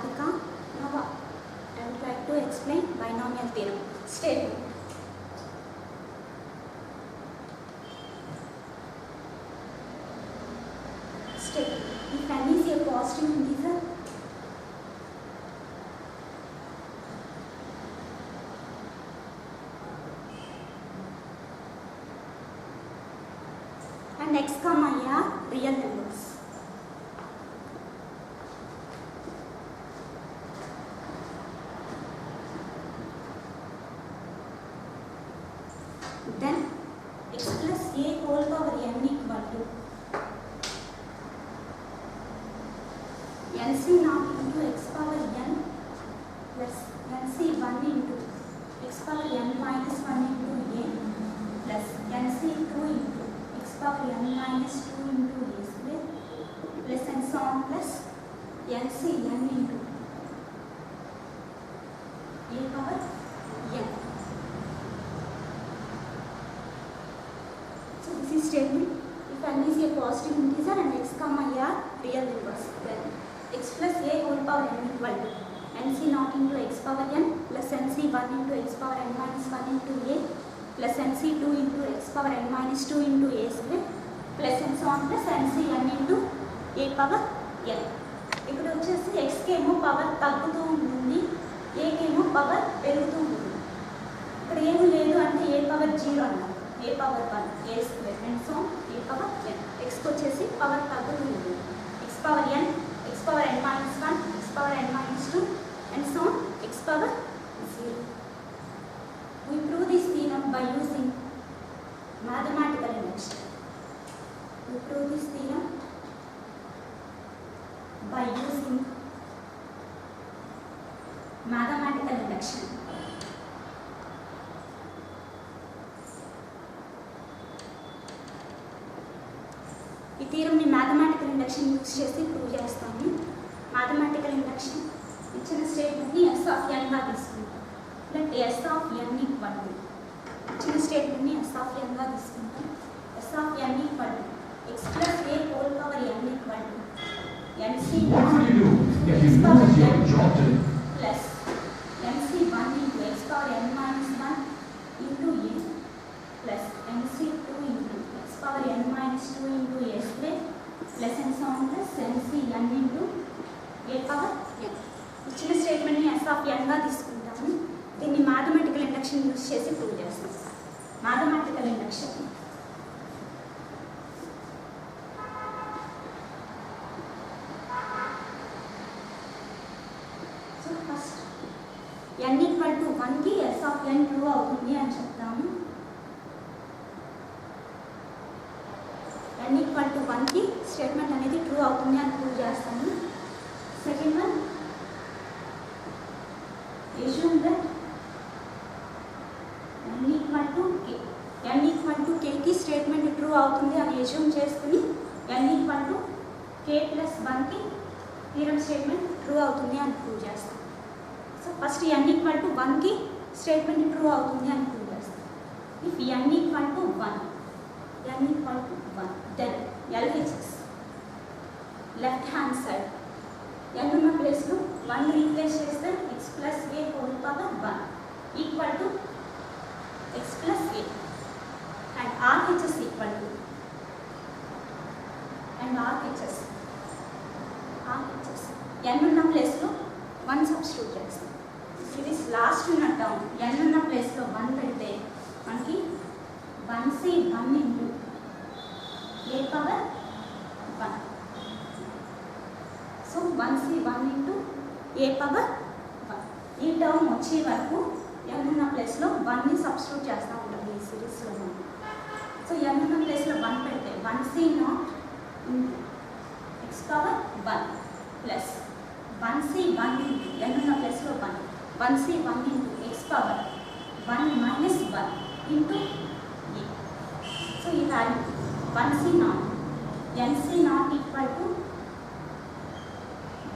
Radhika. Now I would like to explain binomial theorem. Statement. Statement. If n is a positive integer, and x, y are real numbers. Then x plus a whole power n equal to nc naught into x power n plus nc 1 into x power n minus 1 into a plus nc 2 into x power n minus 2 into a square plus and so on plus nc n into a power n. So this is statement. If n is a positive integer and x, y are real numbers, then x plus a whole power n equal to nc naught into x power n plus nc 1 into x power n minus 1 into a plus nc 2 into x power n minus 2 into a square plus and so on plus nc n into a power n. ఇక్కడ వచ్చేసి x కేమో power తగ్గుతూ ఉంటుంది, a కేమో power పెరుగుతూ ఉంటుంది. ఇక్కడ ఏమీ లేదు అంటే a పవర్ 0 అన్నారు, a power 1 a square and so a power n. x వచ్చేసి పవర్ తగ్గుతూ ఉంటుంది, x power n, x power n minus 1, x power n minus 2 and so on x power 0. We prove this theorem by using mathematical induction. We prove this theorem by using mathematical induction. ఈ థీరంని mathematical induction use చేసి prove చేస్తాము. Mathematical induction ఇచ్చిన స్టేట్మెంట్ని S of ఎన్గా తీసుకుంటాం. Let S of N equal to ఇచ్చిన స్టేట్మెంట్ని ఎస్ ఆఫ్ ఎన్గా తీసుకుంటాం. S of N equal to X plus A whole power N equal to NC X power N plus NC 1 into X power N minus 1 into A plus NC 2 into x power n minus 2 into a square plus and so on plus nc n into a power n. ఇచ్చిన స్టేట్మెంట్ని s of n గా తీసుకుంటాము. దీన్ని mathematical induction use చేసి prove చేస్తాం. Mathematical induction so first n equal to 1కి s of n true అవుతుంది అని చెప్తాము. n ఈక్వల్ టు 1కి స్టేట్మెంట్ అనేది ట్రూ అవుతుంది అని ప్రూవ్ చేస్తాము. Second one, assume that n equal to k. n equal to kకి స్టేట్మెంట్ ట్రూ అవుతుంది అని అస్యూమ్ చేసుకుని n equal to k plus 1కి థీరం స్టేట్మెంట్ ట్రూ అవుతుంది అని ప్రూవ్ చేస్తాం. So first n equal to 1కి స్టేట్మెంట్ ట్రూ అవుతుంది అని ప్రూవ్ చేస్తాం. If n equal to 1, n equal to 1, then LHS left hand side n ఉన్న ప్లేస్లో 1 రీప్లేస్ చేస్తే x plus a whole power 1 equal to x plus a and RHS equal to and RHS n ఉన్న ప్లేస్లో 1 substitute చేస్తాం. ఇది last ఉన్న term n ఉన్న ప్లేస్లో 1 పెడితే మనకి 1c 1 into a power 1. So 1c 1 into a power 1. ఈ టర్మ్ వచ్చే వరకు n ఉన్న ప్లేస్లో 1ని సబ్స్టిట్యూట్ చేస్తూ ఉంటుంది ఈ సిరీస్లో. సో n ఉన్న ప్లేస్లో 1 పెడితే 1c naught into x power 1 plus 1c 1 into n ఉన్న ప్లేస్లో 1, 1c 1 into x power 1 minus 1 into a. So ఈ value 1c naught, nc naught equal to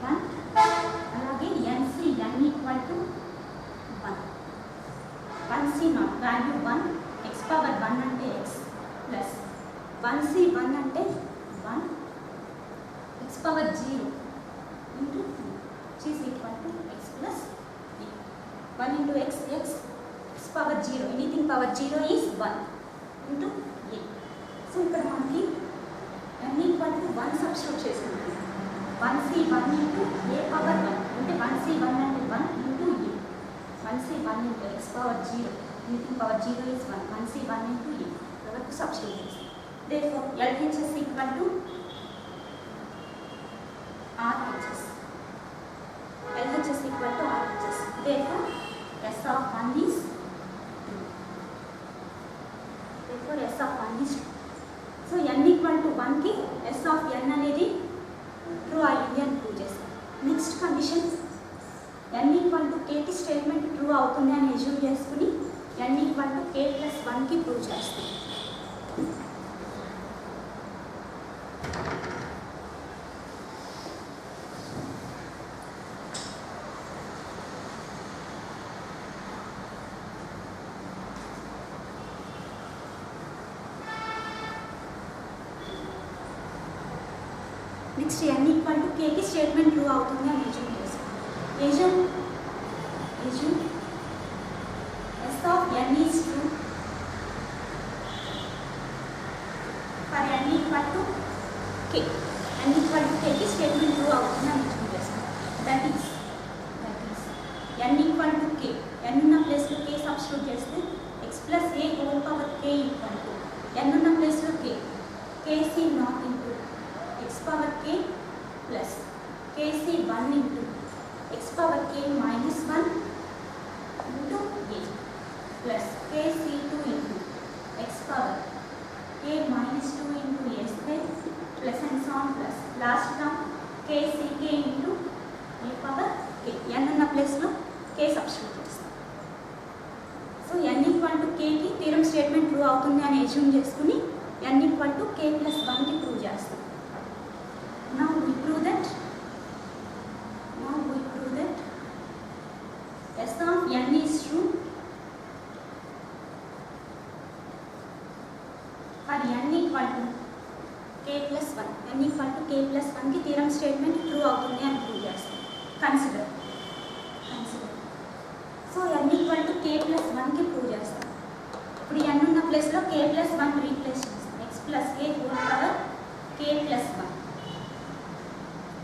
1, అలాగే nc n equal to 1. 1c naught value 1, x power 1 అంటే x plus 1c 1 అంటే 1, x power 0 into 2 which is equal 1 into x, x power 0. Anything power 0 is 1 into a. So ఇక్కడ మనకి n equal to 1 substitute చేసుకుంటాం. 1c 1 into a power 1 అంటే 1c 1 అంటే 1 into a. 1c 1 into x power 0. Anything power 0 is 1. 1c 1 into a. వరకు substitute చేస్తాం. Therefore LHS equal to RHS. LHS equal to RHS. Therefore S of 1 is 2. Therefore S of 1 is 2. So n equal to 1 ki S of n అనేది true అయ్యింది అని prove చేస్తాం. Next condition n equal to k కి statement true అవుతుంది అని assume చేసుకుని n equal to k plus 1 కి prove చేస్తాం. Next n equal to k కి స్టేట్మెంట్ ట్రూ అవుతుంది అని అజ్యూమ్ చేస్తాం. Assume S of n is true for n equal to k. n equal to k కి స్టేట్మెంట్ ట్రూ అవుతుంది అని assume చేస్తాం. That is n equal to k. n ఉన్న ప్లేస్లో k సబ్స్టిట్యూట్ చేస్తే x plus a whole power k equal to n ఉన్న ప్లేస్లో k. kc not into x power k plus kc 1 into x power k minus 1 into a plus kc 2 into x power k minus 2 into a square plus and so on plus last term kc k into a power k. n ఉన్న ప్లేస్లో k substitute చేస్తాం. So n equal to k కి theorem statement true అవుతుంది అని assume చేసుకుని n equal to k plus 1 కి prove చేస్తాం. Now we prove that S of n is true for n equal to k plus 1. n equal to k plus 1 కి theorem statement true అవుతుంది అని prove చేస్తాం. Consider so n equal to k plus 1 కి prove చేస్తాం. ఇప్పుడు n ఉన్న ప్లేస్లో k plus 1 replace చేస్తాం. x plus a whole power k plus 1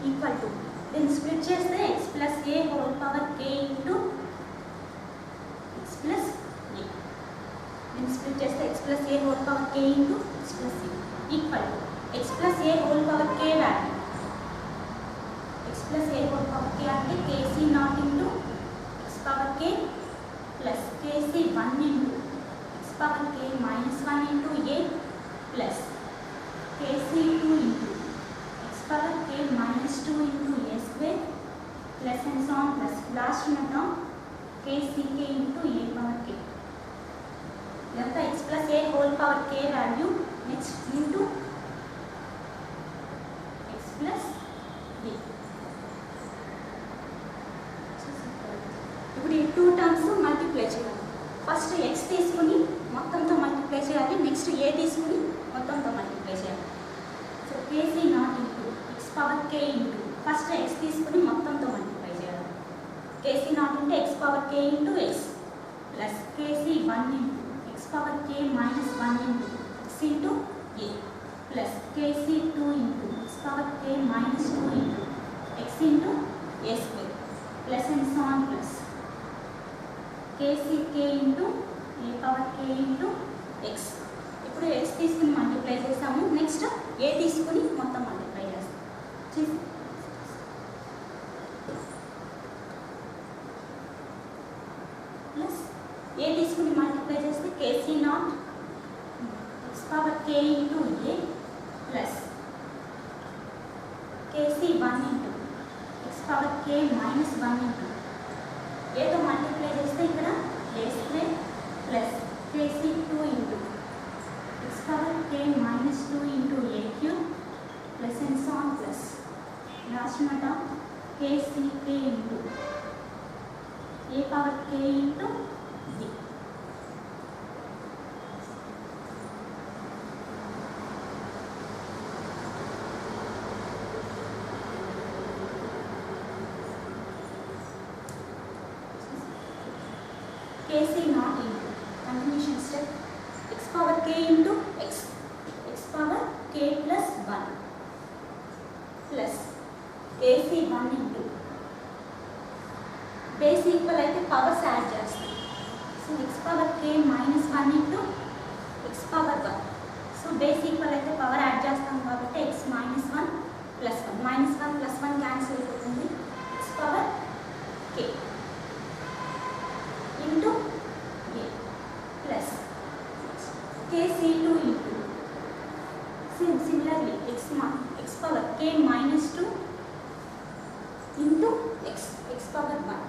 equal to దీన్ని స్ప్లిట్ చేస్తే x plus a whole power k into x plus a. దీన్ని split చేస్తే x plus a whole power k into x plus a equal to x plus a whole power k value. x plus a whole power k అంటే kc not into x power k plus kc 1 into x power k minus 1 into a plus kc 2 into power k minus 2 into a square plus and so on plus last term kck into a power k. Then x plus a whole power k value next into x plus a. ఇప్పుడు ఈ two terms multiply చేయాలి. First x తీసుకుని మొత్తంతో multiply చేయాలి. Next a తీసుకుని మొత్తంతో multiply చేయాలి. So kc not into x power k into first x తీసుకుని మొత్తంతో మల్టిప్లై చేయాలి. kc నాట్ అంటే x power k into x plus kc 1 into x power k minus 1 into x into a plus kc 2 into x power k minus 2 into x into a square plus and so on plus kck into a power k into x. ఇప్పుడు x తీసుకుని multiply చేసాము. Next a తీసుకుని మొత్తం multiply చేస్తాం. Plus a తీసుకుని multiply చేస్తే kc not x power k into a plus kc 1 into x power k minus 1 into ఏదో multiply చేస్తే ఇక్కడ a square plus kc 2 into x power k minus 2 into a cube plus and so on plus last nota kck into a power k into d. kc not into continuation step x power k into x power k plus 1 plus kc1 into base equal అయితే powers add చేస్తాం. So x power k minus 1 into x power 1. So base equal అయితే power add చేస్తాం కాబట్టి x minus 1 plus 1 minus 1 plus 1 cancel అయిపోతుంది. x power k into a plus kc2 into similarly x power k minus 2 into x power 1.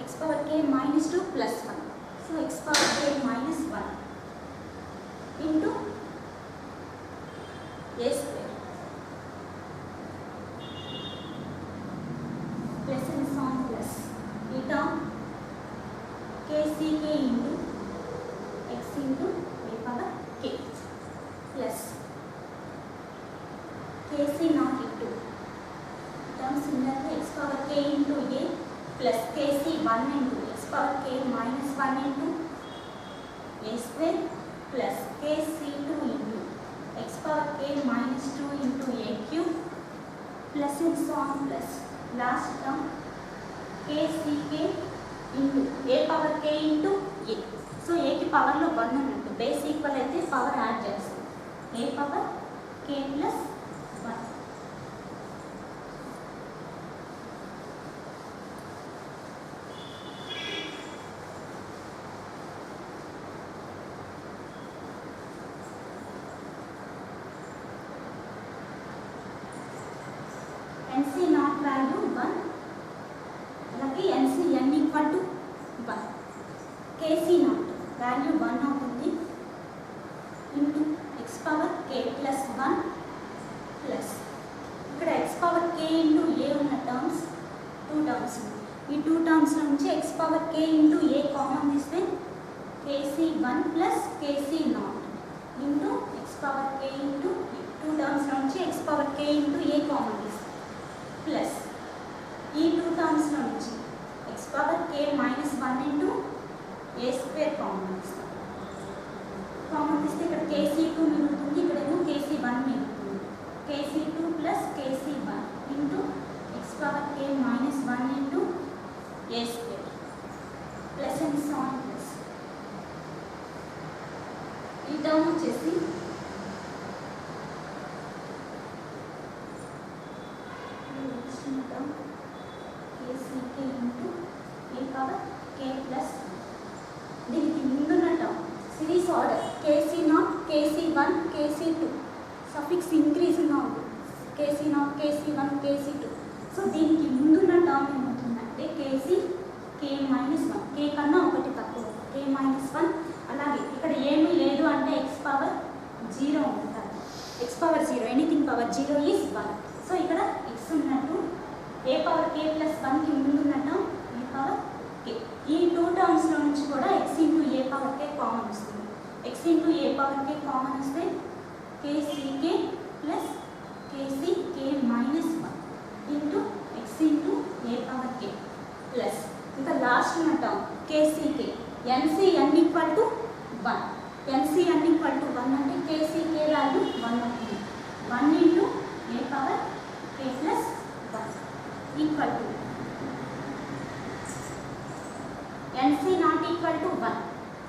x power k minus 2 plus 1. So x power k minus 1 into a square plus and so on plus e term kck into x into a power k plus kc not into term similarly x power k into a plus kc1 into x power k minus 1 into a square plus kc2 into x power k minus 2 into a cube plus and so on plus last term kck into a power k into a. So a की power లో 1 ఉన్నట్టు base equal అయితే power add చేస్తాం. a power k plus 1. NC not value 1 అలాగే NC n equal to 1 KC not value 1 అవుతుంది into x power k plus 1 plus ఇక్కడ x power k into a ఉన్న terms 2 terms ఈ 2 terms నుంచి x power k into a common తీస్తే kc1 plus kc not into x power k into 2 terms నుంచి x power k into a common తీస్తే plus ఈ 2 terms నుంచి x power k minus 1 into a square common తీస్తాం. Common తీస్తే ఇక్కడ kc2 మిగులుతుంది, ఇక్కడేమో kc1 మిగులుతుంది. kc2 plus kc1 into x power k minus 1 into a square plus and so on plus ఈ టర్మ్ వచ్చేసి kck into a power k plus దీనికి ముందున్న term series order kc0 kc1 kc2 సఫిక్స్ ఇంక్రీజింగ్గా ఉంటుంది. kc0 kc1 kc2. సో దీనికి ముందున్న term ఏమవుతుందంటే kc k minus 1 k కన్నా ఒకటి తక్కువ k minus 1. అలాగే ఇక్కడ ఏమీ లేదు అంటే x పవర్ 0 ఉంటుంది. x power 0 anything power 0 is 1. So ఇక్కడ x ఉన్నట్టు a పవర్ k ప్లస్ 1కి ముందున్న టర్మ్ a పవర్ k. ఈ 2 టర్మ్స్లో నుంచి కూడా x into a power k common వస్తుంది. x into a power k common వస్తే kck plus kck minus 1 into x into a power k plus ఇంకా last ఉన్న term kck nc n equal to 1. nc n equal to 1 అంటే kck value 1 అవుతుంది. 1 into a power k plus 1 equal to nc not equal to 1.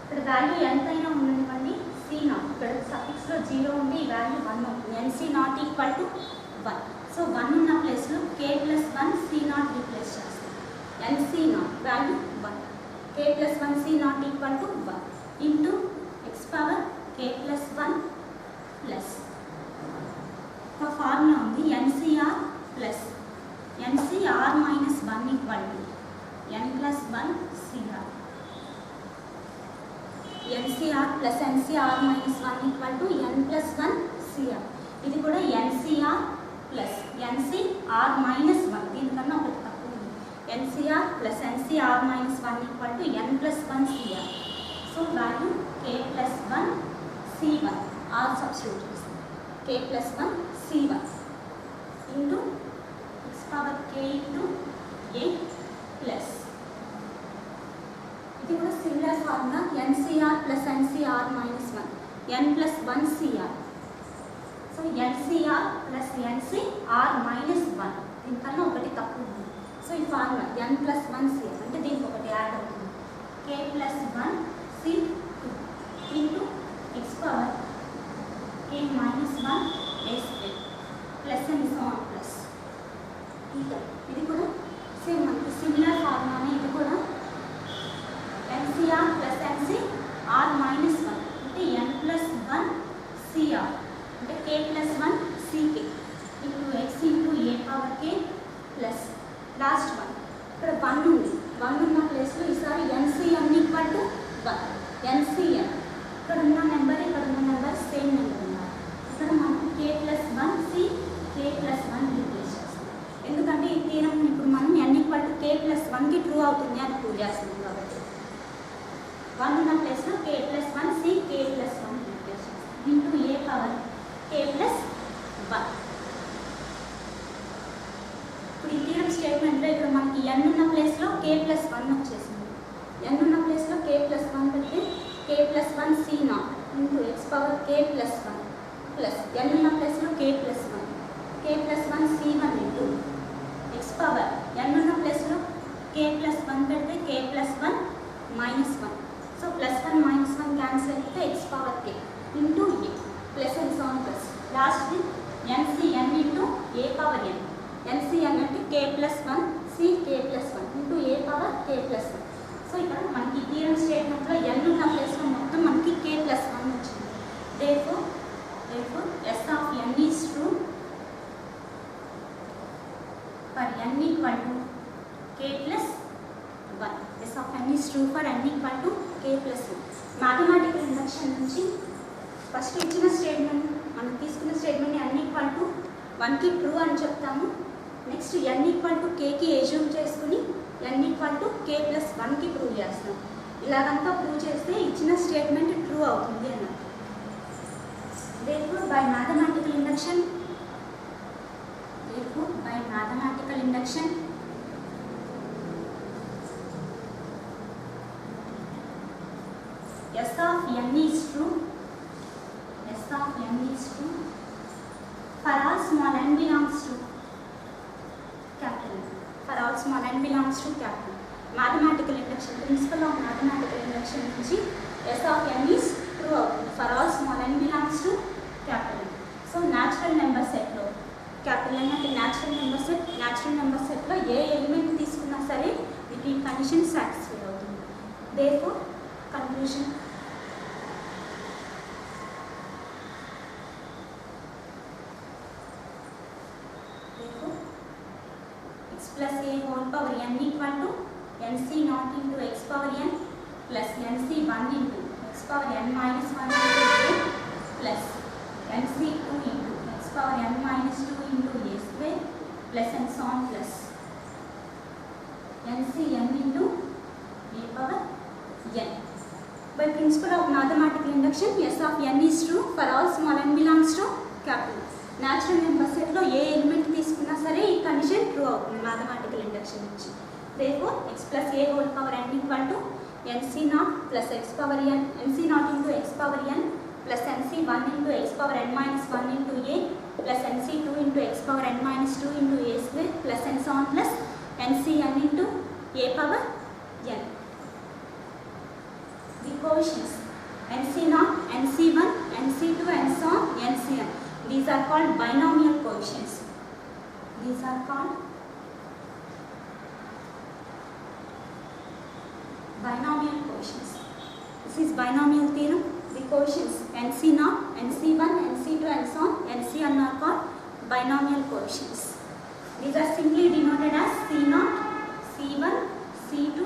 ఇక్కడ value ఎంతైనా ఉండనివ్వండి c not ఇక్కడ సఫిక్స్లో 0 ఉండి ఈ వాల్యూ 1 అవుతుంది. nc not equal to 1. So 1 ఉన్న ప్లేస్లో k plus 1 c not replace చేస్తాం. nc not value 1 k plus 1 c not equal to 1 into x power k plus 1 plus ఒక ఫార్ములా ఉంది ncr plus ncr minus 1 equal to n plus 1 cr. ncr plus ncr minus 1 equal to n plus 1 cr. ఇది కూడా ncr plus ncr minus 1 దీనికన్నా ఒకటి తక్కువ ఉంది. ncr plus ncr minus 1 equal to n plus 1 cr. So value k plus 1 c1 r substitute చేస్తాం. k plus 1 c1 into x power k into a plus ఇది కూడా similar formula NCR plus NCR minus 1 n plus 1 CR. So NCR plus NCR minus 1 దీనికన్నా ఒకటి తక్కువ ఉంది. So ఈ formula n plus 1 CR అంటే దీనికి ఒకటి యాడ్ అవుతుంది. K plus 1 C2 into x power K minus 1 S plus and so on plus. ఇది కూడా సేమ్ మనకి సిమిలర్ ఫార్ములానే. ఇది కూడా NCR plus NCR minus 1 అంటే n plus 1 CR అంటే K plus 1 CK into x into a power K plus last one ఇక్కడ 1 ఉంది. 1 ఉన్న ప్లేస్లో ఈసారి NCN ఈక్వల్ టు 1 NCN ఇక్కడ ఉన్న నెంబర్ ఇక్కడ ఉన్న నెంబర్ సేమ్ నెంబర్ ఉన్నారు. ఇక్కడ మనం K plus 1 C K plus 1 replace చేస్తాం. ఎందుకంటే ఈ థీరం ఇప్పుడు మనం n equal to K plus 1కి ట్రూ అవుతుంది అని ప్రూవ్ చేస్తున్నాం కాబట్టి 1 ఉన్న ప్లేస్లో K plus 1 C K plus 1 replace చేస్తాం into a power K plus 1. ఇప్పుడు ఈ థీరం స్టేట్మెంట్లో ఇక్కడ మనకి n ఉన్న ప్లేస్లో K plus 1 వచ్చేసింది. n ఉన్న ప్లేస్లో K plus 1 పెడితే K plus 1 C0 into x power K plus 1 plus n ఉన్న ప్లేస్లో K plus 1 K plus 1 C1 into x power n ఉన్న ప్లేస్లో K plus 1 పెడితే K plus 1 minus 1. So plus 1 minus 1 cancel అయితే x power K into A plus and so on plus లాస్ట్ది NCN into a power n. NCN అంటే K plus 1 C K plus 1 into a power K plus 1. So ఇక్కడ మనకి theorem స్టేట్మెంట్లో n ఉన్న ప్లేస్లో మొత్తం మనకి K plus 1 వచ్చింది. therefore S of n is true for n equal to K plus 1. S of n is true for n equal to K plus 1. Mathematical induction నుంచి first ఇచ్చిన statement మనం తీసుకున్న స్టేట్మెంట్ని n ఈక్వల్ టు 1కి true అని చెప్తాము. Next n equal to Kకి assume చేసుకుని n equal to K plus 1కి ప్రూవ్ చేస్తాం. ఇలాగంతా ప్రూవ్ చేస్తే ఇచ్చిన స్టేట్మెంట్ ట్రూ అవుతుంది అన్నమాట. therefore by mathematical induction S of n is true for all small n belongs to capital N. For all small n belongs to capital. Mathematical induction principle of mathematical induction నుంచి S of n is true అవుతుంది for all small n belongs to capital N. So natural number సెట్లో capital N అంటే natural number సెట్లో ఏ element తీసుకున్నా సరే ఈ condition satisfy అవుతుంది. therefore conclusion x plus a whole power n equal to nc naught into x power n plus nc 1 into x power n minus 1 into a plus nc 2 into x power n minus 2 into a square plus and so on plus nc n into a power n. By principle of mathematical induction, S of n is true for all small n belongs to capital. Natural number సెట్లో ఏ element తీసుకున్నా సరే ఈ condition true అవుతుంది mathematical induction నుంచి. therefore x plus a whole power n equal to nc0 plus x power n nc0 into x power n plus nc1 into x power n minus 1 into a plus nc2 into x power n minus 2 into a square plus and so on plus ncn into a power n. The coefficients nc0, nc1, nc2 and so on ncn. These are called binomial coefficients. This is binomial theorem. The coefficients nc0, nc1, nc2 and so on ncn are called binomial coefficients. These are simply denoted as c0, c1, c2